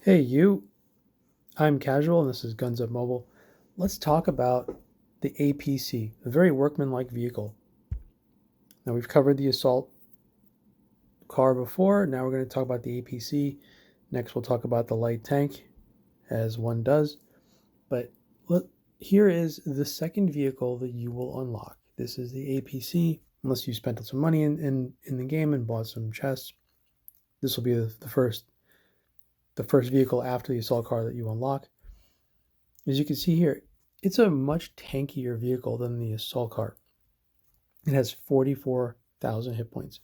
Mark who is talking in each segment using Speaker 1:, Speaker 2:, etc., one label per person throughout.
Speaker 1: Hey, you. I'm Casual, and this is GunsUp Mobile. Let's talk about the APC, a very workmanlike vehicle. Now, we've covered the assault car before. Now, we're going to talk about the APC. Next, we'll talk about the light tank, as one does. But look, here is the second vehicle that you will unlock. This is the APC, unless you spent some money in the game and bought some chests. This will be the first vehicle after the assault car that you unlock. As you can see here, it's a much tankier vehicle than the assault car. It has 44,000 hit points.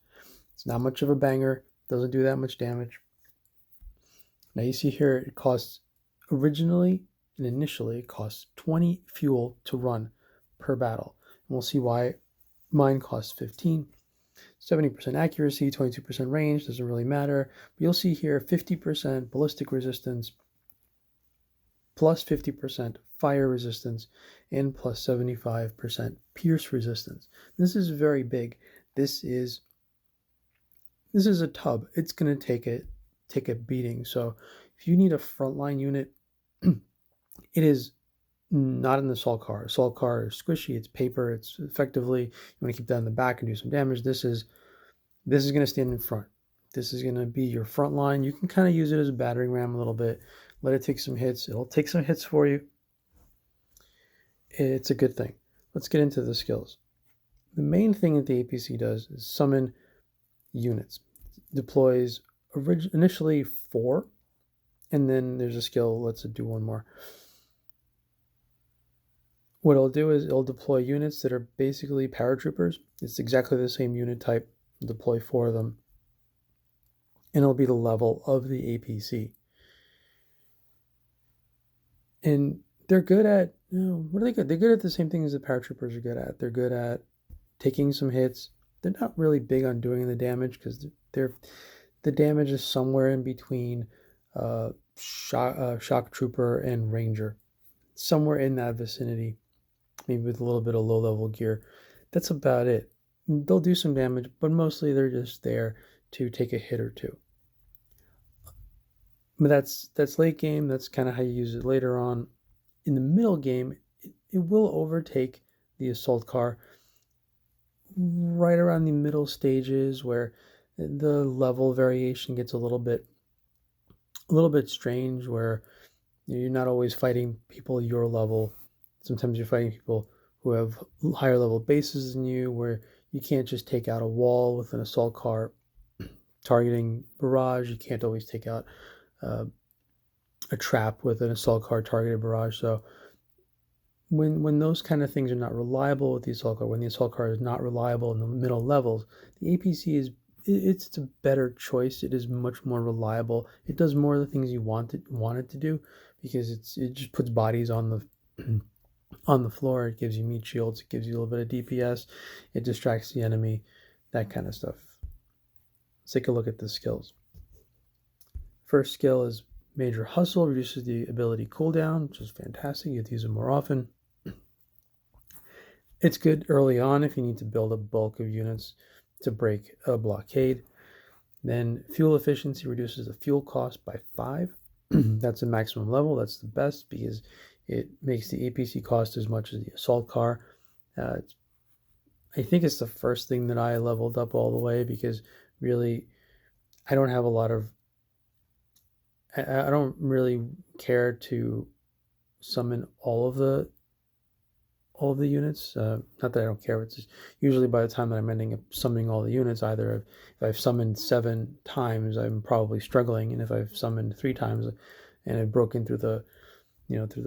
Speaker 1: It's not much of a banger, doesn't do that much damage. Now you see here it costs initially it costs 20 fuel to run per battle. And we'll see why mine costs 15. 70% accuracy, 22% range, doesn't really matter. But you'll see here 50% ballistic resistance, plus 50% fire resistance, and plus 75% pierce resistance. This is very big. This is a tub. It's going to take a beating. So if you need a frontline unit, it is not an assault car. Assault car is squishy. It's paper. It's effectively, you want to keep that in the back and do some damage. This is going to stand in front. This is going to be your front line. You can kind of use it as a battering ram a little bit. Let it take some hits. It'll take some hits for you. It's a good thing. Let's get into the skills. The main thing that the APC does is summon units. It deploys initially 4, and then there's a skill. Let's do one more. What it'll do is it'll deploy units that are basically paratroopers. It's exactly the same unit type. It'll deploy 4 of them, and it'll be the level of the APC. And they're good at, what are they good? They're good at the same things that paratroopers are good at. They're good at taking some hits. They're not really big on doing the damage because the damage is somewhere in between shock trooper and ranger, somewhere in that vicinity, maybe with a little bit of low level gear. That's about it. They'll do some damage, but mostly they're just there to take a hit or two. But that's late game. That's kind of how you use it later on. In the middle game, it will overtake the assault car right around the middle stages where the level variation gets a little bit strange, where you're not always fighting people your level. Sometimes you're fighting people who have higher level bases than you, where you can't just take out a wall with an assault car targeting barrage. You can't always take out a trap with an assault car targeted barrage. So when those kind of things are not reliable with the assault car, when the assault car is not reliable in the middle levels, the APC it's a better choice. It is much more reliable. It does more of the things you want it to do, because it just puts bodies on the floor. It gives you meat shields. It gives you a little bit of DPS. It distracts the enemy, that kind of stuff. Let's take a look at the skills. First skill is Major Hustle, reduces the ability cooldown, which is fantastic. You have to use it more often. It's good early on if you need to build a bulk of units to break a blockade. Then fuel efficiency reduces the fuel cost by 5. That's a maximum level. That's the best because it makes the APC cost as much as the assault car. I think it's the first thing that I leveled up all the way, because really I don't have a lot of I don't really care to summon all of the units. Not that I don't care. It's just usually by the time that I'm ending up summoning all the units, either if I've summoned 7 times, I'm probably struggling, and if I've summoned 3 times and I've broken through the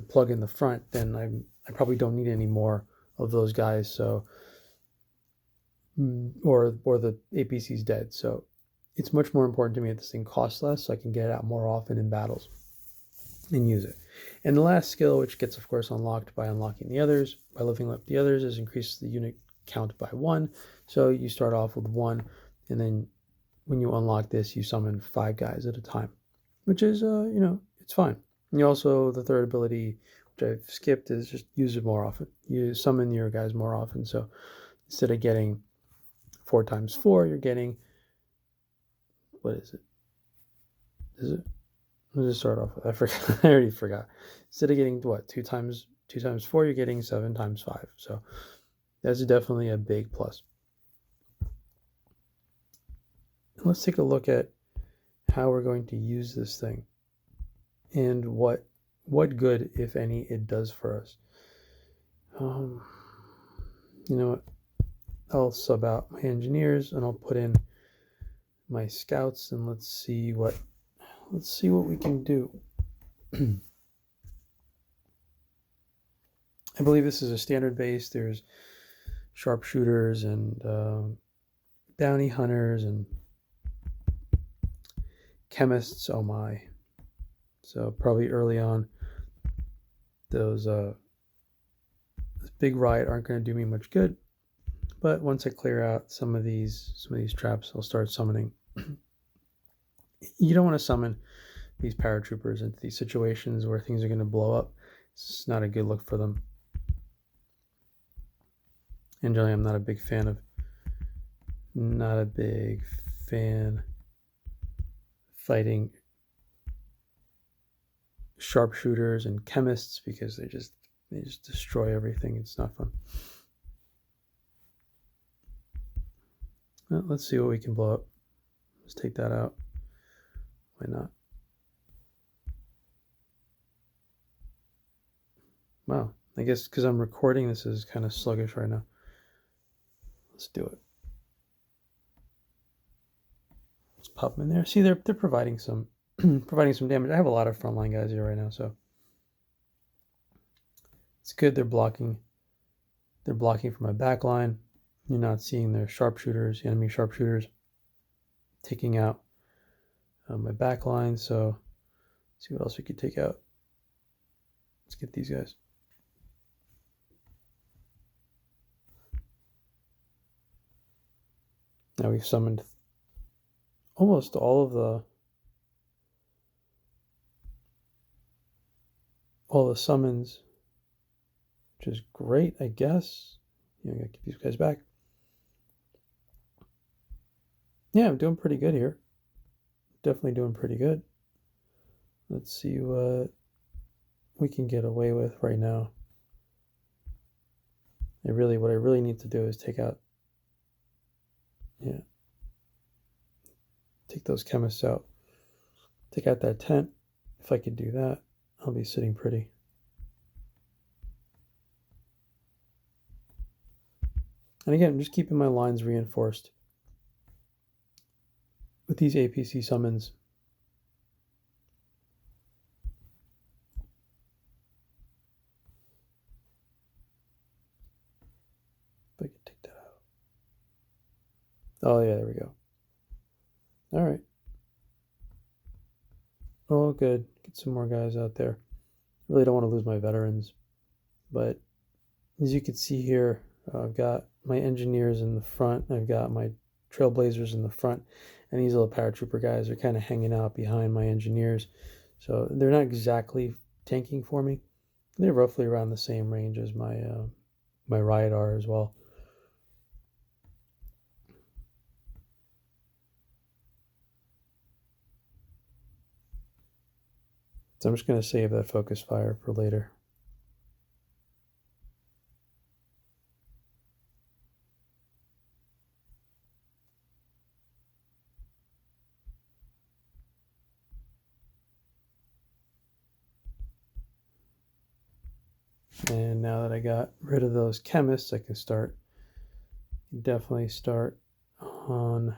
Speaker 1: plug in the front, then I probably don't need any more of those guys. So or the APC's dead. So it's much more important to me that this thing costs less, so I can get it out more often in battles and use it. And the last skill, which gets, of course, unlocked by unlocking the others, by leveling up the others, is increases the unit count by 1. So you start off with 1, and then when you unlock this, you summon 5 guys at a time, which is, it's fine. And you also, the third ability, which I've skipped, is just use it more often. You summon your guys more often. So instead of getting 4 times 4, you're getting, what is it? Is it? Let's just start off with, I forgot, I already forgot. Instead of getting what, 2 times 4, you're getting 7 times 5. So that's definitely a big plus. Let's take a look at how we're going to use this thing and what good, if any, it does for us. You know what? I'll sub out my engineers and I'll put in my scouts, and let's see what we can do. I believe this is a standard base. There's sharpshooters and bounty hunters and chemists. Oh my! So probably early on, those this big riot aren't going to do me much good. But once I clear out some of these traps, I'll start summoning. You don't want to summon these paratroopers into these situations where things are going to blow up. It's not a good look for them. And generally, I'm not a big fan fighting sharpshooters and chemists because they just destroy everything. It's not fun. Well, let's see what we can blow up. Let's take that out. Why not? Wow, I guess because I'm recording, this is kind of sluggish right now. Let's do it. Let's pop them in there. See, they're providing some providing some damage. I have a lot of frontline guys here right now, so it's good. They're blocking from my back line. You're not seeing their sharpshooters, enemy sharpshooters, taking out my back line. So let's see what else we could take out. Let's get these guys. Now we've summoned almost all of the summons, which is great, I guess. I gotta keep these guys back. Yeah, I'm doing pretty good here. Definitely doing pretty good. Let's see what we can get away with right now. What I really need to do is take those chemists out. Take out that tent. If I could do that, I'll be sitting pretty. And again, I'm just keeping my lines reinforced with these APC summons. If I could take that out. Oh yeah, there we go. All right. Oh, good. Get some more guys out there. I really don't want to lose my veterans, but as you can see here, I've got my engineers in the front. I've got my trailblazers in the front, and these little paratrooper guys are kind of hanging out behind my engineers. So they're not exactly tanking for me. They're roughly around the same range as my my riot are as well. So I'm just going to save that focus fire for later. And now that I got rid of those chemists, I can definitely start on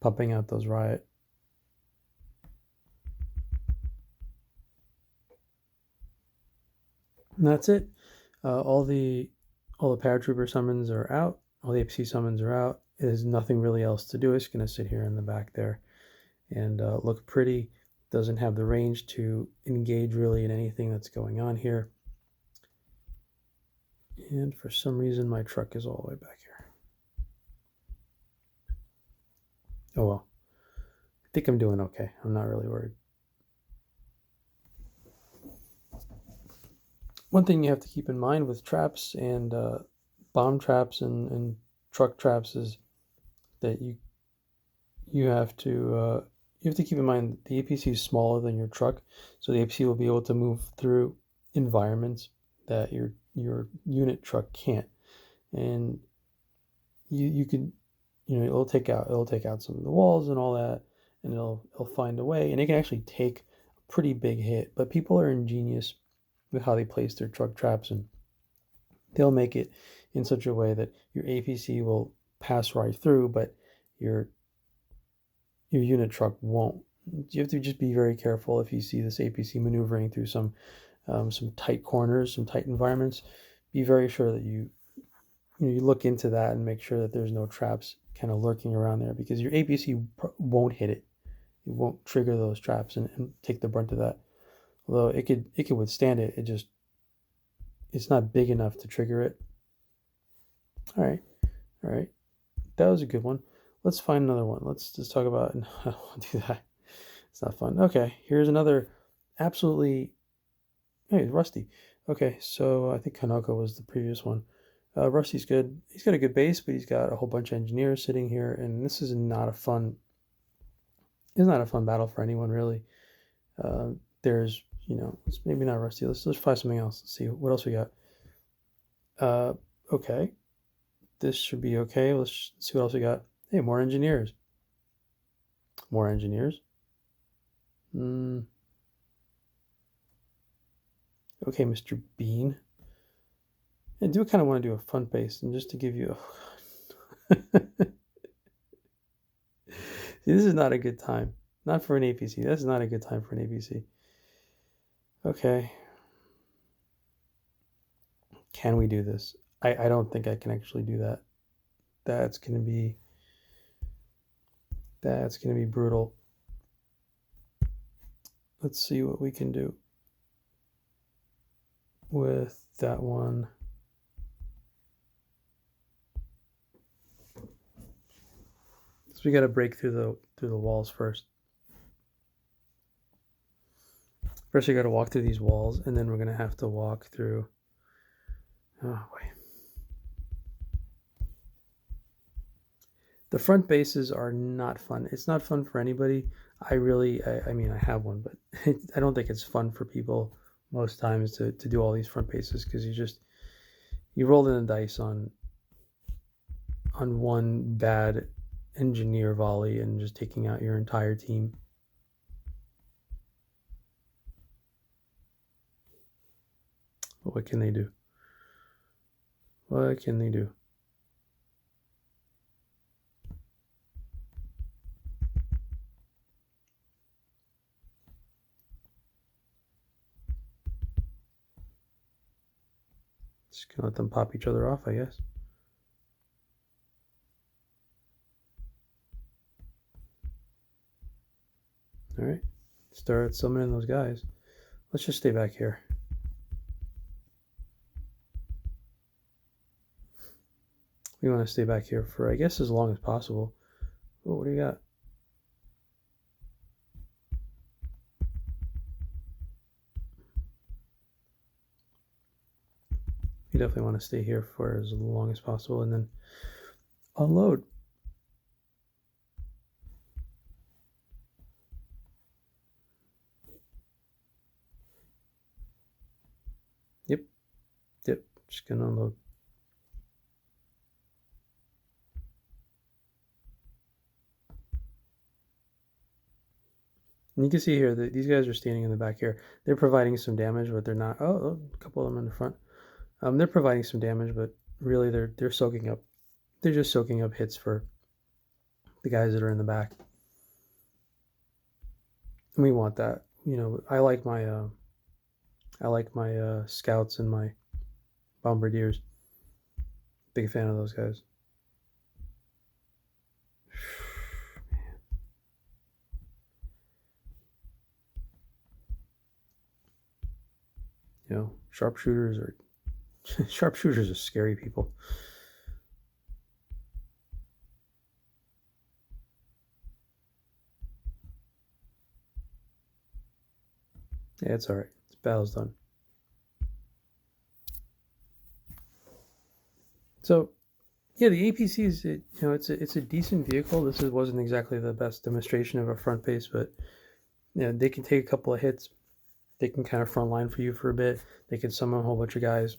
Speaker 1: pumping out those riot. And that's it. All the paratrooper summons are out. All the APC summons are out. There's nothing really else to do. It's going to sit here in the back there and look pretty. Doesn't have the range to engage really in anything that's going on here. And for some reason, my truck is all the way back here. Oh well. I think I'm doing okay. I'm not really worried. One thing you have to keep in mind with traps and bomb traps and truck traps is that you have to you have to keep in mind the APC is smaller than your truck, so the APC will be able to move through environments that your unit truck can't. And you could, it'll take out some of the walls and all that, and it'll find a way, and it can actually take a pretty big hit. But people are ingenious with how they place their truck traps, and they'll make it in such a way that your APC will pass right through, but your unit truck won't. You have to just be very careful if you see this APC maneuvering through some tight corners, some tight environments. Be very sure that you look into that and make sure that there's no traps kind of lurking around there, because your APC won't hit it. It won't trigger those traps and take the brunt of that. Although it could withstand it. It's not big enough to trigger it. All right. That was a good one. Let's find another one. Let's just talk about. No, I don't want to do that. It's not fun. Okay, here's another absolutely. Hey, Rusty. Okay, so I think Kanoko was the previous one. Rusty's good. He's got a good base, but he's got a whole bunch of engineers sitting here, and this is not a fun. It's not a fun battle for anyone really. There's, it's maybe not Rusty. Let's find something else. Let's see what else we got. Okay, this should be okay. Let's see what else we got. Hey, more engineers. More engineers. Okay, Mr. Bean. I do kind of want to do a fun base, and just to give you See, this is not a good time. Not for an APC. This is not a good time for an APC. Okay. Can we do this? I don't think I can actually do that. That's gonna be brutal. Let's see what we can do with that one. So we got to break through the walls first. First, we got to walk through these walls, and then we're gonna have to walk through. Oh boy. The front bases are not fun. It's not fun for anybody. I mean, I have one, but I don't think it's fun for people most times to do all these front bases, because you roll in the dice on one bad engineer volley and just taking out your entire team. But what can they do? What can they do? Just gonna let them pop each other off, I guess. All right, start summoning those guys. Let's just stay back here. We want to stay back here for, I guess, as long as possible. Oh, what do you got? You definitely want to stay here for as long as possible and then unload. Yep, just gonna unload. And you can see here that these guys are standing in the back here. They're providing some damage, but they're not. Oh, a couple of them in the front. They're providing some damage, but really they're soaking up. They're just soaking up hits for the guys that are in the back. And we want that. I like my scouts and my bombardiers. Big fan of those guys. Sharpshooters are scary people. Yeah, it's all right. This battle's done. So, Yeah, the APC is it's a decent vehicle. Wasn't exactly the best demonstration of a front base, but they can take a couple of hits. They can kind of front line for you for a bit. They can summon a whole bunch of guys.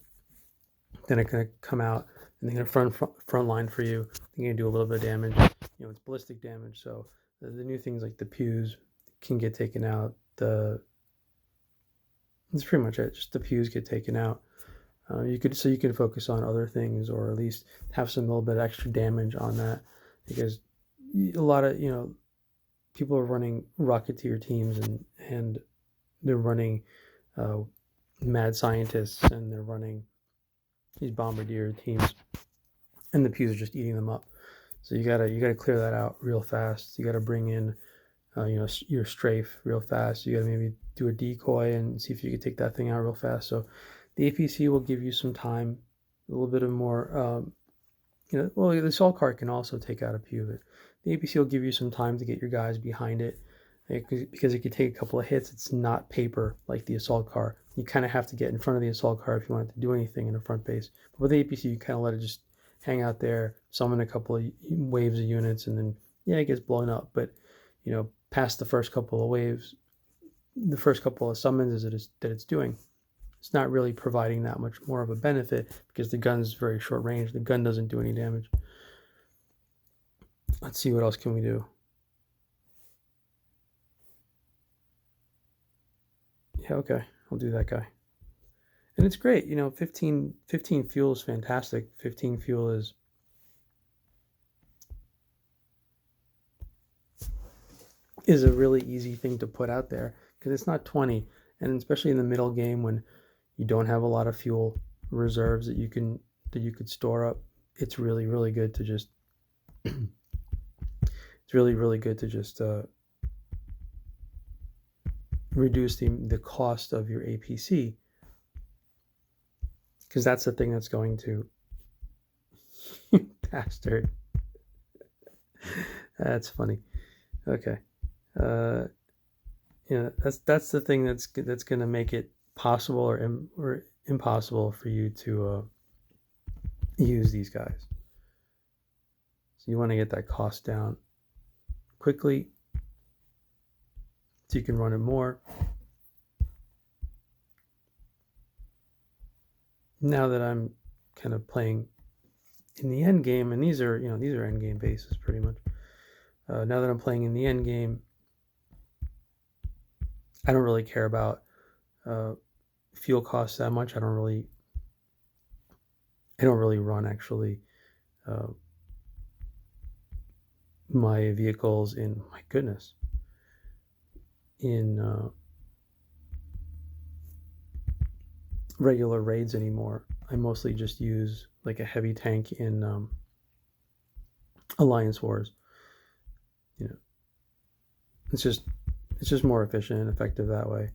Speaker 1: Then it's gonna come out and they're gonna front line for you. They're gonna do a little bit of damage. It's ballistic damage. So the new things like the pews can get taken out. That's pretty much it. Just the pews get taken out. You can focus on other things, or at least have some little bit of extra damage on that, because a lot of people are running Rocketeer teams, and they're running mad scientists, and they're running these bombardier teams, and the pews are just eating them up. So you gotta clear that out real fast. You gotta bring in your strafe real fast. You gotta maybe do a decoy and see if you can take that thing out real fast. So the APC will give you some time, a little bit of more. Well, the assault cart can also take out a pew, but the APC will give you some time to get your guys behind it, because it could take a couple of hits. It's not paper like the assault car. You kind of have to get in front of the assault car if you want it to do anything in the front base. But with the APC, you kind of let it just hang out there, summon a couple of waves of units, and then it gets blown up. But past the first couple of waves, the first couple of summons that it's doing, it's not really providing that much more of a benefit, because the gun's very short range. The gun doesn't do any damage. Let's see, what else can we do? Yeah, okay, I'll do that guy. And it's great, 15 fuel is fantastic. 15 fuel is a really easy thing to put out there, because it's not 20, and especially in the middle game when you don't have a lot of fuel reserves that you could store up. It's really, really good to just reduce the cost of your APC, because that's the thing that's going to bastard. That's funny. Okay. That's the thing that's going to make it possible or impossible for you to use these guys. So you want to get that cost down quickly, so you can run it more. Now that I'm kind of playing in the end game, and these are end game bases pretty much. Now that I'm playing in the end game, I don't really care about fuel costs that much. I don't really run actually my vehicles in regular raids anymore. I mostly just use like a heavy tank in Alliance Wars. It's just more efficient and effective that way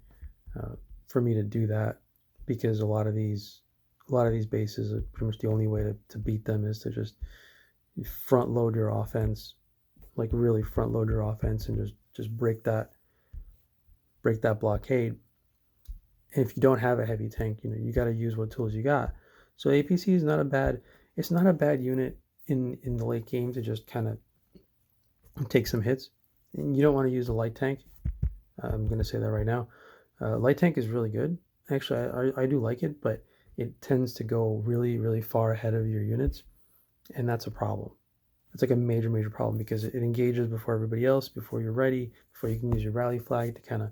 Speaker 1: for me to do that, because a lot of these bases, are pretty much the only way to beat them is to just front load your offense, like really front load your offense, and just break that blockade. And if you don't have a heavy tank, you got to use what tools you got. So APC is not a bad unit in the late game to just kind of take some hits. And you don't want to use a light tank. I'm going to say that right now. Light tank is really good. Actually, I do like it, but it tends to go really, really far ahead of your units, and that's a problem. It's like a major, major problem, because it engages before everybody else, before you're ready, before you can use your rally flag to kind of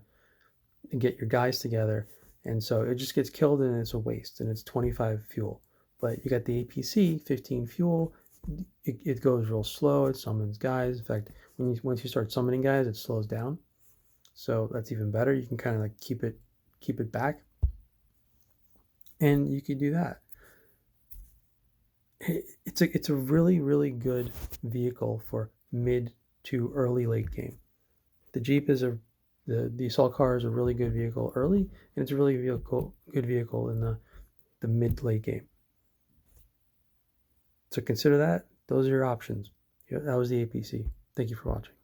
Speaker 1: get your guys together. And so it just gets killed, and it's a waste, and it's 25 fuel. But you got the APC, 15 fuel. It goes real slow. It summons guys. In fact, once you start summoning guys, it slows down. So that's even better. You can kind of like keep it back, and you could do that. It's a really, really good vehicle for mid to early late game. The Jeep is the assault car is a really good vehicle early, and it's a really good vehicle in the mid late game. So consider that. Those are your options. That was the APC. Thank you for watching.